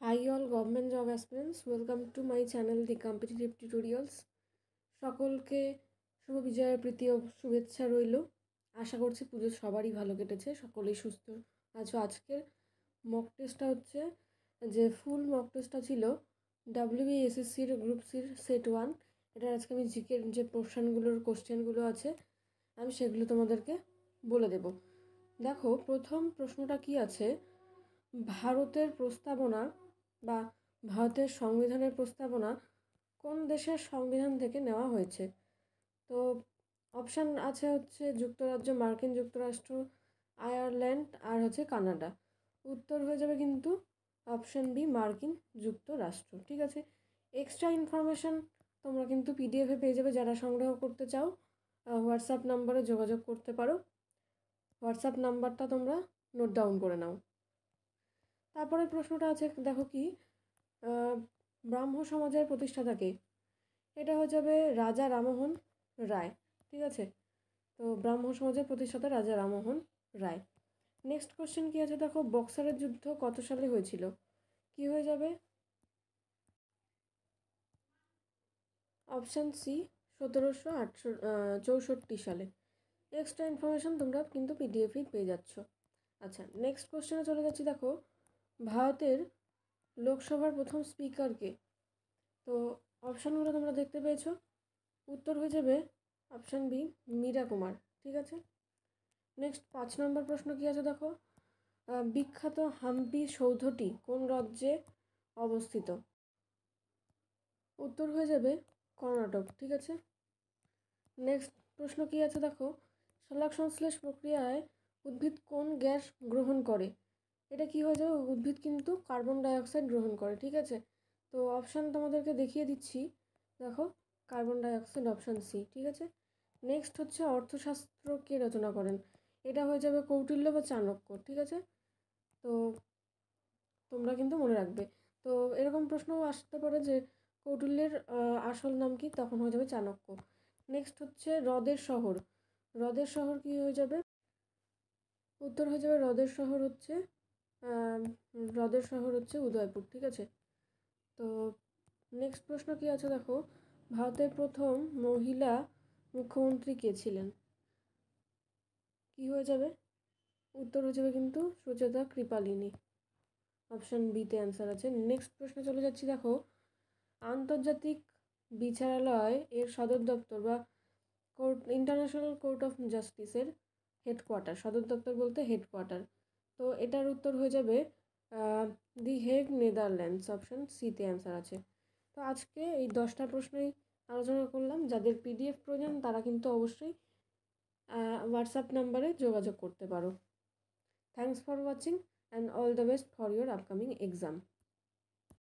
Hi all government job aspirants, welcome to my channel The Competitive Tutorials. সকলকে শুভ বিজয়ের প্রীতি ও শুভেচ্ছা রইল। আশা করছি পুজো সবারই ভালো কেটেছে, সকলেই সুস্থ আছো। আজকের মক টেস্টটা হচ্ছে যে ফুল মক টেস্টটা ছিল WBSSCর গ্রুপ সির সেট 1। এটা আজকে আমি জিকের যে কোশ্চেনগুলো আছে আমি সেগুলো তোমাদেরকে বলে দেব। দেখো প্রথম প্রশ্নটা কি আছে, ভারতের প্রস্তাবনা বা ভারতের সংবিধানের প্রস্তাবনা কোন দেশের সংবিধান থেকে নেওয়া হয়েছে? তো অপশান আছে হচ্ছে যুক্তরাজ্য, মার্কিন যুক্তরাষ্ট্র, আয়ারল্যান্ড আর হচ্ছে কানাডা। উত্তর হয়ে যাবে কিন্তু অপশান বি, মার্কিন যুক্তরাষ্ট্র। ঠিক আছে, এক্সট্রা ইনফরমেশান তোমরা কিন্তু পিডিএফে পেয়ে যাবে। যারা সংগ্রহ করতে চাও হোয়াটসঅ্যাপ নাম্বারে যোগাযোগ করতে পারো। হোয়াটসঅ্যাপ নাম্বারটা তোমরা নোট ডাউন করে নাও। তারপরে প্রশ্নটা আছে, দেখো কি ব্রাহ্ম সমাজের প্রতিষ্ঠাতাকে? এটা হয়ে যাবে রাজা রামমোহন রায়। ঠিক আছে, তো ব্রাহ্ম সমাজের প্রতিষ্ঠাতা রাজা রামমোহন রায়। নেক্সট কোশ্চেন কি আছে, দেখো বক্সারের যুদ্ধ কত সালে হয়েছিল? কি হয়ে যাবে? অপশান সি, 1764 সালে। এক্সট্রা ইনফরমেশান তোমরা কিন্তু পিডিএফেই পেয়ে যাচ্ছ। আচ্ছা, নেক্সট কোশ্চেনে চলে যাচ্ছি। দেখো ভারতের লোকসভার প্রথম স্পিকারকে? তো অপশানগুলো তোমরা দেখতে পেয়েছো। উত্তর হয়ে যাবে অপশান বি, মীরা কুমার। ঠিক আছে, নেক্সট 5 নম্বর প্রশ্ন কি আছে, দেখো বিখ্যাত হাম্পি সৌধটি কোন রাজ্যে অবস্থিত? উত্তর হয়ে যাবে কর্ণাটক। ঠিক আছে, নেক্সট প্রশ্ন কি আছে, দেখো সালোক সংশ্লেষ প্রক্রিয়ায় উদ্ভিদ কোন গ্যাস গ্রহণ করে? এটা কি হয়ে যাবে? উদ্ভিদ কিন্তু কার্বন ডাইঅক্সাইড গ্রহণ করে। ঠিক আছে, তো অপশান তোমাদেরকে দেখিয়ে দিচ্ছি। দেখো কার্বন ডাইঅক্সাইড, অপশান সি। ঠিক আছে, নেক্সট হচ্ছে অর্থশাস্ত্র কে রচনা করেন? এটা হয়ে যাবে কৌটিল্য বা চাণক্য। ঠিক আছে, তো তোমরা কিন্তু মনে রাখবে। তো এরকম প্রশ্নও আসতে পারে যে কৌটিল্যের আসল নাম কি? তখন হয়ে যাবে চাণক্য। নেক্সট হচ্ছে হ্রদের শহর। হ্রদের শহর কি হয়ে যাবে? উত্তর হয়ে যাবে হ্রদের শহর হচ্ছে উদয়পুর। ঠিক আছে, তো নেক্সট প্রশ্ন কি আছে, দেখো ভারতের প্রথম মহিলা মুখ্যমন্ত্রী কে ছিলেন? কি হয়ে যাবে? উত্তর হয়ে যাবে কিন্তু সুচেতা কৃপালিনী। অপশান বিতে অ্যান্সার আছে। নেক্সট প্রশ্নে চলে যাচ্ছি। দেখো আন্তর্জাতিক বিচারালয় এর সদর দপ্তর বা ইন্টারন্যাশনাল কোর্ট অফ জাস্টিসের হেডকোয়ার্টার, সদর দপ্তর বলতে হেডকোয়ার্টার। তো এটার উত্তর হয়ে যাবে দি হেগ, নেদারল্যান্ডস। অপশান সিতে অ্যান্সার আছে। তো আজকে এই 10টা প্রশ্নই আলোচনা করলাম। যাদের পিডিএফ প্রয়োজন তারা কিন্তু অবশ্যই হোয়াটসঅ্যাপ নাম্বারে যোগাযোগ করতে পারো। Thanks for watching and all the best for your upcoming exam.